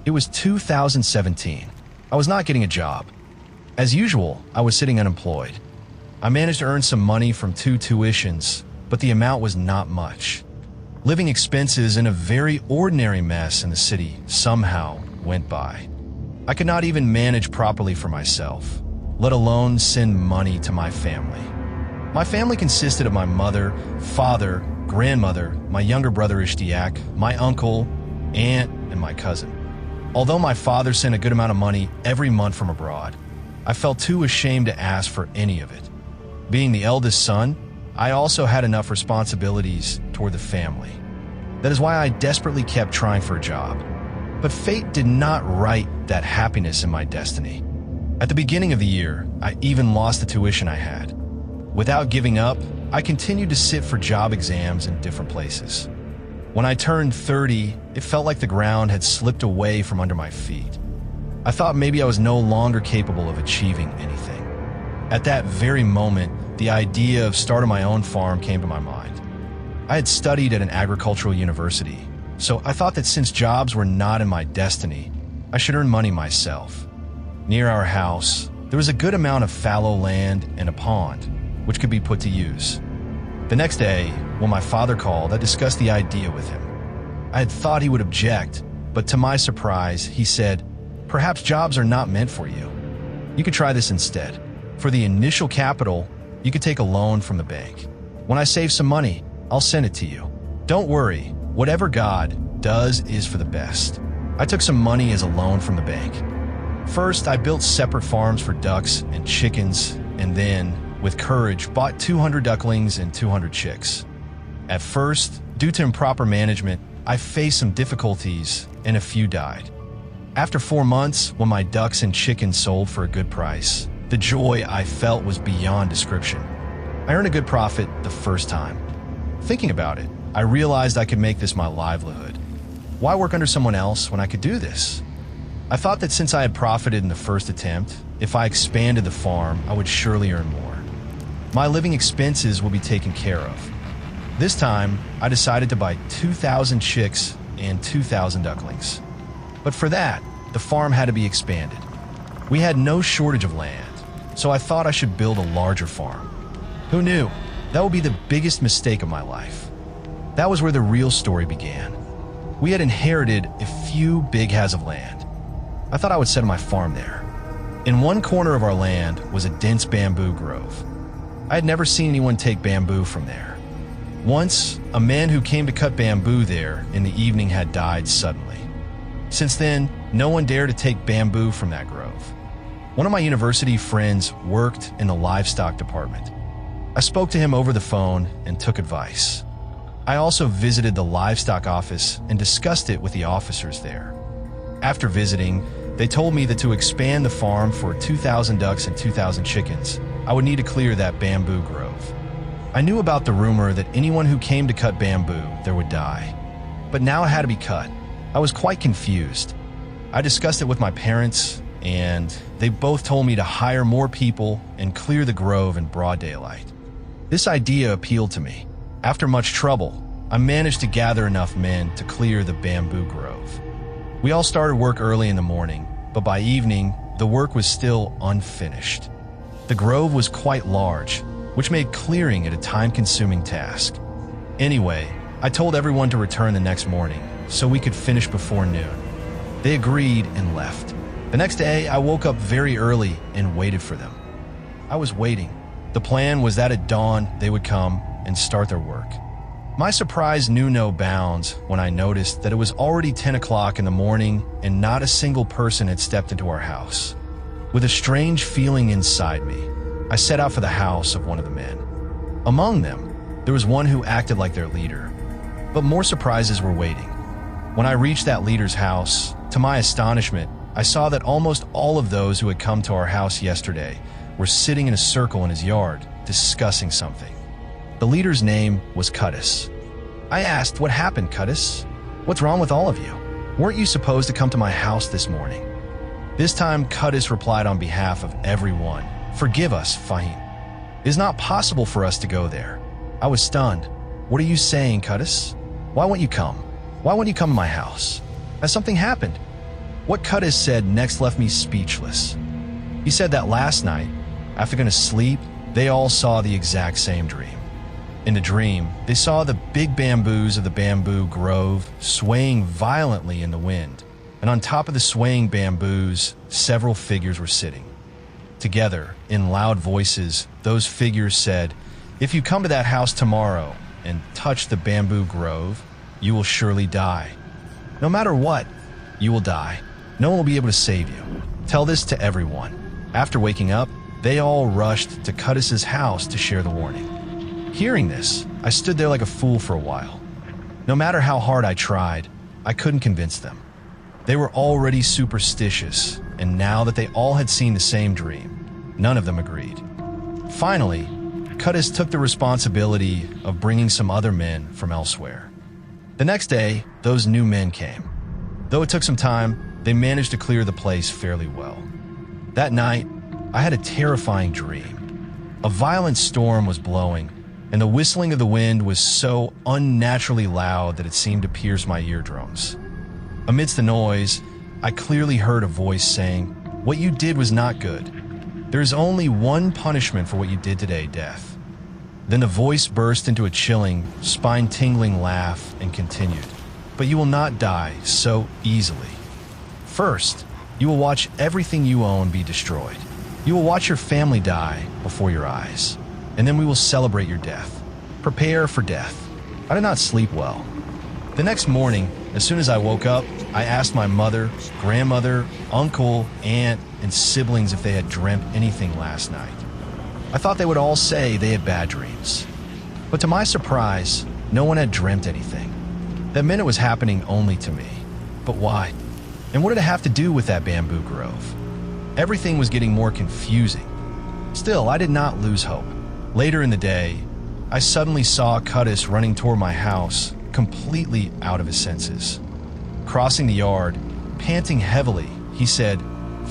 It was 2017. I was not getting a job. As usual, I was sitting unemployed. I managed to earn some money from 2 tuitions, but the amount was not much. Living expenses in a very ordinary mess in the city somehow went by. I could not even manage properly for myself, let alone send money to my family. My family consisted of my mother, father, grandmother, my younger brother Ishtiak, my uncle, aunt, and my cousin. Although my father sent a good amount of money every month from abroad, I felt too ashamed to ask for any of it. Being the eldest son, I also had enough responsibilities toward the family. That is why I desperately kept trying for a job. But fate did not write that happiness in my destiny. At the beginning of the year, I even lost the tuition I had. Without giving up, I continued to sit for job exams in different places. When I turned 30, it felt like the ground had slipped away from under my feet. I thought maybe I was no longer capable of achieving anything. At that very moment, the idea of starting my own farm came to my mind. I had studied at an agricultural university, so I thought that since jobs were not in my destiny, I should earn money myself. Near our house, there was a good amount of fallow land and a pond, which could be put to use. The next day, when my father called, I discussed the idea with him. I had thought he would object, but to my surprise, he said, "Perhaps jobs are not meant for you. You could try this instead. For the initial capital, you could take a loan from the bank. When I save some money, I'll send it to you. Don't worry, whatever God does is for the best." I took some money as a loan from the bank. First, I built separate farms for ducks and chickens, and then, with courage, bought 200 ducklings and 200 chicks. At first, due to improper management, I faced some difficulties and a few died. After 4 months, when my ducks and chickens sold for a good price, the joy I felt was beyond description. I earned a good profit the first time. Thinking about it, I realized I could make this my livelihood. Why work under someone else when I could do this? I thought that since I had profited in the first attempt, if I expanded the farm, I would surely earn more. My living expenses would be taken care of. This time, I decided to buy 2,000 chicks and 2,000 ducklings. But for that, the farm had to be expanded. We had no shortage of land, so I thought I should build a larger farm. Who knew? That would be the biggest mistake of my life. That was where the real story began. We had inherited a few big has of land. I thought I would set my farm there. In one corner of our land was a dense bamboo grove. I had never seen anyone take bamboo from there. Once, a man who came to cut bamboo there in the evening had died suddenly. Since then, no one dared to take bamboo from that grove. One of my university friends worked in the livestock department. I spoke to him over the phone and took advice. I also visited the livestock office and discussed it with the officers there. After visiting, they told me that to expand the farm for 2,000 ducks and 2,000 chickens, I would need to clear that bamboo grove. I knew about the rumor that anyone who came to cut bamboo there would die. But now it had to be cut. I was quite confused. I discussed it with my parents, and they both told me to hire more people and clear the grove in broad daylight. This idea appealed to me. After much trouble, I managed to gather enough men to clear the bamboo grove. We all started work early in the morning, but by evening, the work was still unfinished. The grove was quite large, which made clearing it a time-consuming task. Anyway, I told everyone to return the next morning so we could finish before noon. They agreed and left. The next day, I woke up very early and waited for them. I was waiting. The plan was that at dawn, they would come and start their work. My surprise knew no bounds when I noticed that it was already 10 o'clock in the morning and not a single person had stepped into our house. With a strange feeling inside me, I set out for the house of one of the men. Among them, there was one who acted like their leader, but more surprises were waiting. When I reached that leader's house, to my astonishment, I saw that almost all of those who had come to our house yesterday were sitting in a circle in his yard, discussing something. The leader's name was Cuttis. I asked, "What happened, Cuttis? What's wrong with all of you? Weren't you supposed to come to my house this morning?" This time, Cuttis replied on behalf of everyone, "Forgive us, Fahim. It is not possible for us to go there." I was stunned. "What are you saying, Cuttis? Why won't you come? Why won't you come to my house? Has something happened?" What Cutis said next left me speechless. He said that last night, after going to sleep, they all saw the exact same dream. In the dream, they saw the big bamboos of the bamboo grove swaying violently in the wind, and on top of the swaying bamboos, several figures were sitting. Together, in loud voices, those figures said, "If you come to that house tomorrow and touch the bamboo grove, you will surely die. No matter what, you will die. No one will be able to save you. Tell this to everyone." After waking up, they all rushed to Cutis's house to share the warning. Hearing this, I stood there like a fool for a while. No matter how hard I tried, I couldn't convince them. They were already superstitious, and now that they all had seen the same dream, none of them agreed. Finally, Cutis took the responsibility of bringing some other men from elsewhere. The next day, those new men came. Though it took some time, they managed to clear the place fairly well. That night, I had a terrifying dream. A violent storm was blowing, and the whistling of the wind was so unnaturally loud that it seemed to pierce my eardrums. Amidst the noise, I clearly heard a voice saying, "What you did was not good. There is only one punishment for what you did today, death." Then the voice burst into a chilling, spine-tingling laugh and continued, "But you will not die so easily. First, you will watch everything you own be destroyed. You will watch your family die before your eyes, and then we will celebrate your death. Prepare for death." I did not sleep well. The next morning, as soon as I woke up, I asked my mother, grandmother, uncle, aunt, and siblings if they had dreamt anything last night. I thought they would all say they had bad dreams. But to my surprise, no one had dreamt anything. That meant it was happening only to me. But why? And what did it have to do with that bamboo grove? Everything was getting more confusing. Still, I did not lose hope. Later in the day, I suddenly saw Cutis running toward my house, completely out of his senses. Crossing the yard, panting heavily, he said,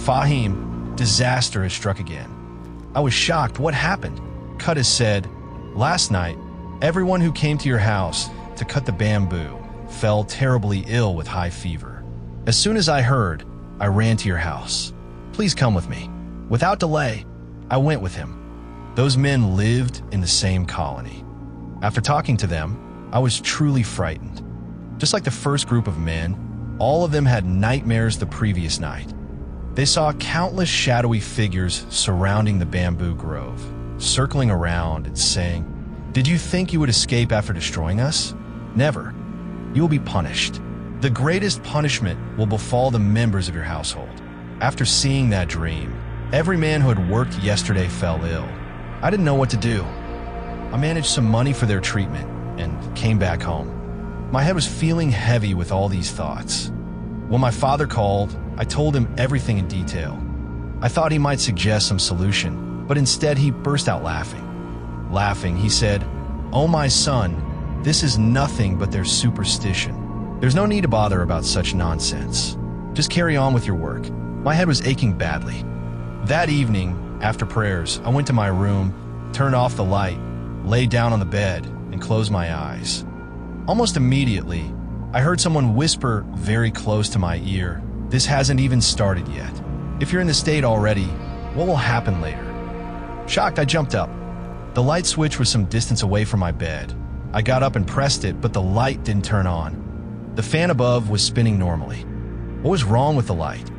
"Fahim, disaster has struck again." I was shocked. What happened? Cutis said, "Last night, everyone who came to your house to cut the bamboo fell terribly ill with high fever. As soon as I heard, I ran to your house. Please come with me." Without delay, I went with him. Those men lived in the same colony. After talking to them, I was truly frightened. Just like the first group of men, all of them had nightmares the previous night. They saw countless shadowy figures surrounding the bamboo grove, circling around and saying, "Did you think you would escape after destroying us? Never. You will be punished. The greatest punishment will befall the members of your household." After seeing that dream, every man who had worked yesterday fell ill. I didn't know what to do. I managed some money for their treatment and came back home. My head was feeling heavy with all these thoughts. When my father called, I told him everything in detail. I thought he might suggest some solution, but instead he burst out laughing. Laughing, he said, "Oh my son, this is nothing but their superstition. There's no need to bother about such nonsense. Just carry on with your work." My head was aching badly. That evening, after prayers, I went to my room, turned off the light, lay down on the bed, and closed my eyes. Almost immediately, I heard someone whisper very close to my ear, "This hasn't even started yet. If you're in the state already, what will happen later?" Shocked, I jumped up. The light switch was some distance away from my bed. I got up and pressed it, but the light didn't turn on. The fan above was spinning normally. What was wrong with the light?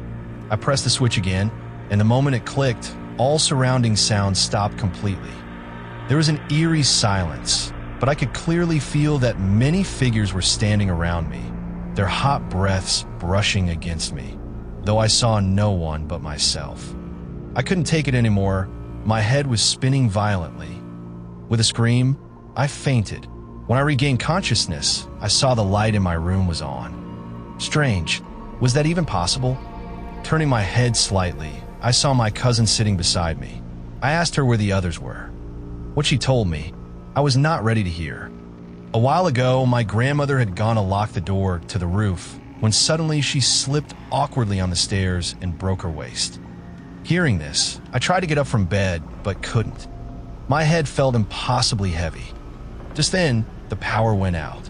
I pressed the switch again, and the moment it clicked, all surrounding sounds stopped completely. There was an eerie silence, but I could clearly feel that many figures were standing around me, their hot breaths brushing against me, though I saw no one but myself. I couldn't take it anymore. My head was spinning violently. With a scream, I fainted. When I regained consciousness, I saw the light in my room was on. Strange. Was that even possible? Turning my head slightly, I saw my cousin sitting beside me. I asked her where the others were. What she told me, I was not ready to hear. A while ago, my grandmother had gone to lock the door to the roof when suddenly she slipped awkwardly on the stairs and broke her waist. Hearing this, I tried to get up from bed, but couldn't. My head felt impossibly heavy. Just then, the power went out.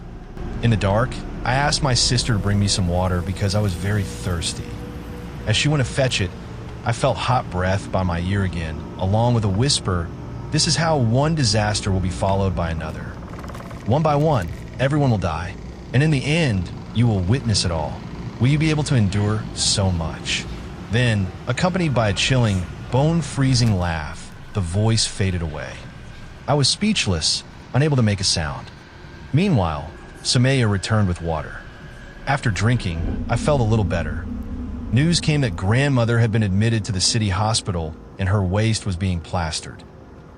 In the dark, I asked my sister to bring me some water because I was very thirsty. As she went to fetch it, I felt hot breath by my ear again, along with a whisper, "This is how one disaster will be followed by another. One by one, everyone will die, and in the end, you will witness it all. Will you be able to endure so much?" Then, accompanied by a chilling, bone-freezing laugh, the voice faded away. I was speechless, unable to make a sound. Meanwhile, Sumaya returned with water. After drinking, I felt a little better. News came that grandmother had been admitted to the city hospital and her waist was being plastered.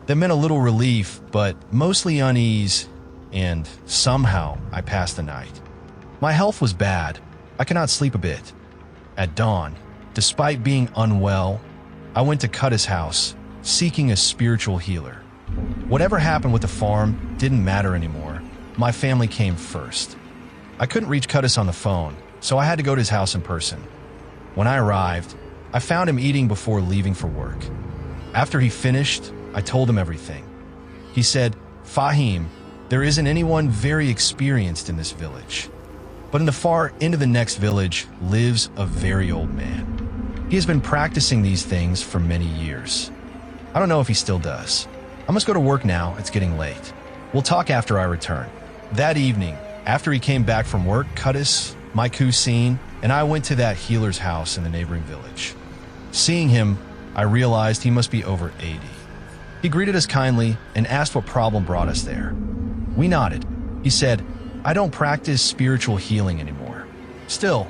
That meant a little relief, but mostly unease, and somehow I passed the night. My health was bad. I could not sleep a bit. At dawn, despite being unwell, I went to Cutta's house, seeking a spiritual healer. Whatever happened with the farm didn't matter anymore. My family came first. I couldn't reach Cutta's on the phone, so I had to go to his house in person. When I arrived, I found him eating before leaving for work. After he finished, I told him everything. He said, "Fahim, there isn't anyone very experienced in this village. But in the far end of the next village lives a very old man. He has been practicing these things for many years. I don't know if he still does. I must go to work now, it's getting late. We'll talk after I return." That evening, after he came back from work, Cutis, my cousine, and I went to that healer's house in the neighboring village. Seeing him, I realized he must be over 80. He greeted us kindly and asked what problem brought us there. We nodded. He said, "I don't practice spiritual healing anymore. Still,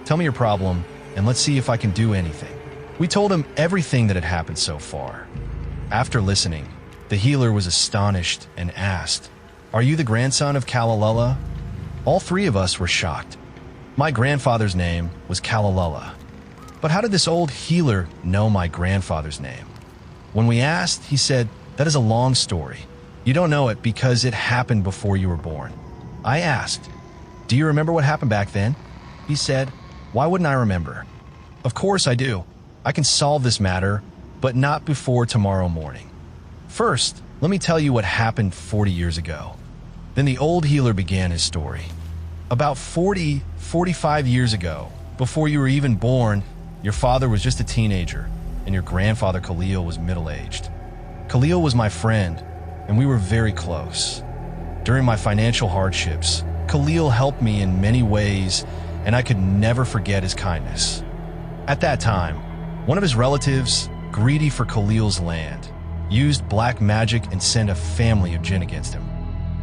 tell me your problem, and let's see if I can do anything." We told him everything that had happened so far. After listening, the healer was astonished and asked, "Are you the grandson of Kalalala?" All three of us were shocked. My grandfather's name was Kalalala. But how did this old healer know my grandfather's name? When we asked, he said, "That is a long story. You don't know it because it happened before you were born." I asked, "Do you remember what happened back then?" He said, "Why wouldn't I remember? Of course I do. I can solve this matter, but not before tomorrow morning. First, let me tell you what happened 40 years ago." Then the old healer began his story. About 45 years ago, before you were even born, your father was just a teenager, and your grandfather Khalil was middle-aged. Khalil was my friend, and we were very close. During my financial hardships, Khalil helped me in many ways, and I could never forget his kindness. At that time, one of his relatives, greedy for Khalil's land, used black magic and sent a family of jinn against him.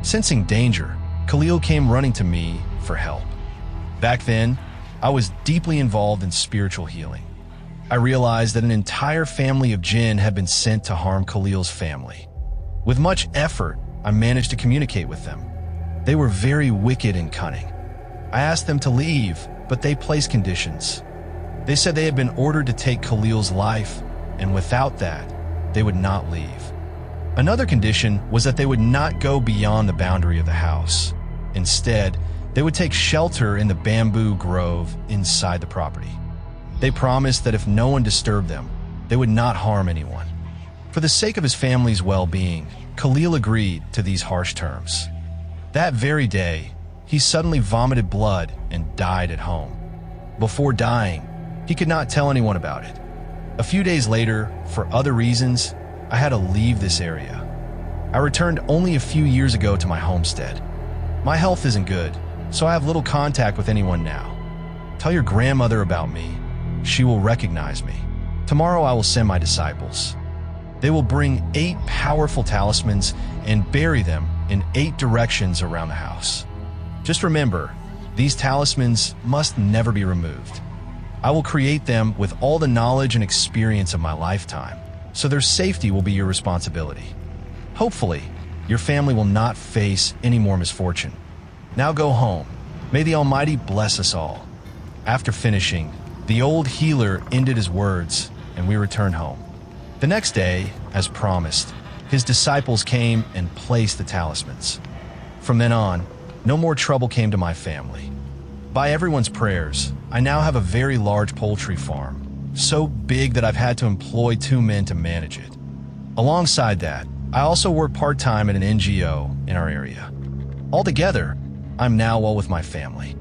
Sensing danger, Khalil came running to me for help. Back then, I was deeply involved in spiritual healing. I realized that an entire family of jinn had been sent to harm Khalil's family. With much effort, I managed to communicate with them. They were very wicked and cunning. I asked them to leave, but they placed conditions. They said they had been ordered to take Khalil's life, and without that, they would not leave. Another condition was that they would not go beyond the boundary of the house. Instead, they would take shelter in the bamboo grove inside the property. They promised that if no one disturbed them, they would not harm anyone. For the sake of his family's well-being, Khalil agreed to these harsh terms. That very day, he suddenly vomited blood and died at home. Before dying, he could not tell anyone about it. A few days later, for other reasons, I had to leave this area. I returned only a few years ago to my homestead. My health isn't good, so I have little contact with anyone now. Tell your grandmother about me. She will recognize me. Tomorrow I will send my disciples. They will bring 8 powerful talismans and bury them in 8 directions around the house. Just remember, these talismans must never be removed. I will create them with all the knowledge and experience of my lifetime, so their safety will be your responsibility. Hopefully, your family will not face any more misfortune. Now go home. May the Almighty bless us all. After finishing, the old healer ended his words, and we returned home. The next day, as promised, his disciples came and placed the talismans. From then on, no more trouble came to my family. By everyone's prayers, I now have a very large poultry farm, so big that I've had to employ 2 men to manage it. Alongside that, I also work part-time at an NGO in our area. Altogether, I'm now well with my family.